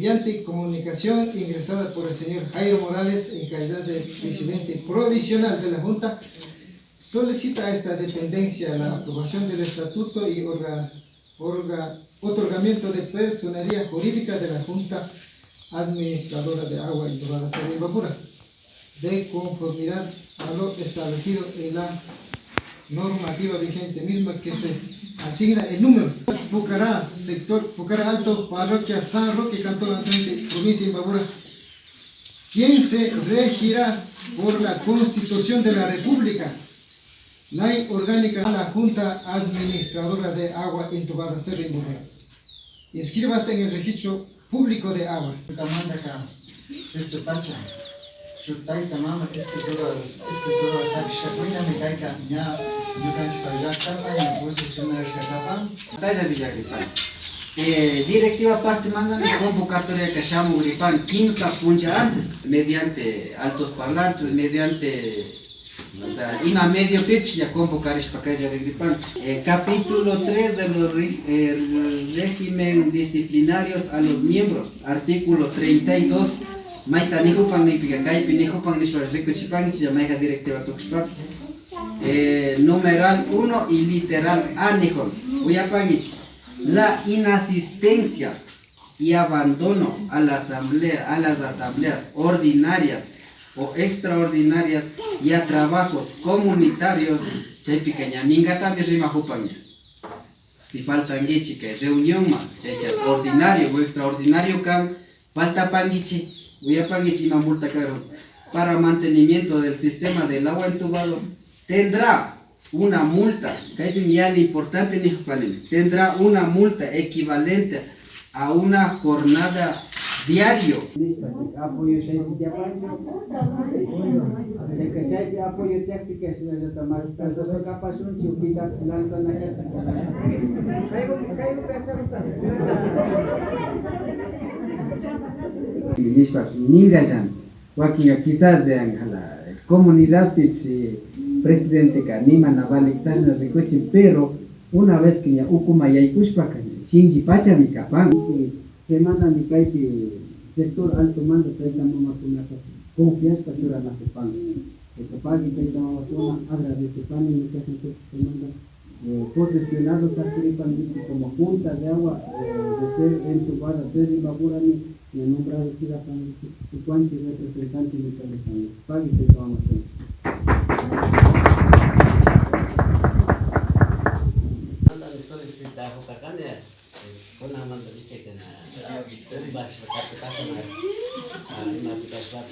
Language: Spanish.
mediante comunicación ingresada por el señor Jairo Morales en calidad de presidente provisional de la Junta, solicita a esta dependencia la aprobación del estatuto y otorgamiento de personería jurídica de la Junta Administradora de Agua Intubada Cerro Imbabura, de conformidad a lo establecido en la normativa vigente misma, que se asigna el número Pucará, sector Pucará Alto, parroquia San Roque, cantón Atlante, provincia de Imbabura, quien se regirá por la Constitución de la República, ley orgánica a la Junta Administradora de Agua Intubada Cerro Imbabura. Inscríbase en el registro público de agua. Shutay tamam escritura sakshakuna me kaika nya yukan shpajaka ya posiciona shakapa taya villagripan directiva parte mandan convocatoria que llamo gripan 15 puncha antes mediante altos parlantes mediante o sea, ima medio pips ya convocar para que ya gripan capítulo 3 de los régimen disciplinarios a los miembros, artículo 32. Maita nihupan nifica caipi nihupan nishpa rico chipan chamaija directiva tuxpa numeral 1 y literal A nihon uyapangich la inasistencia y abandono a las asambleas ordinarias o extraordinarias y a trabajos comunitarios chay picaña minga también rima hupaña si faltan gichica reunión ma chay ordinario o extraordinario cam falta pangichi multa para mantenimiento del sistema del agua entubado tendrá una multa, importante, tendrá una multa equivalente a una jornada diario. Ningajan, Joaquín, quizás de la comunidad presidente Kanima Navalik Tasna de Coche, pero una vez que ya Ukuma y Kushpa, Shinji Pacha mi capán, se manda mi caipi sector alto mando, que es la mamá con una confianza para la pan. El papá que está en la habla de pan y que se manda posicionados como junta de agua de ser entubada desde Imbabura y en nombrado de la cuanti representante de California. Pague que vamos a hacer. Manda de solicitar o cacane, con la manda de cheque na baixo para que passa na aplicação.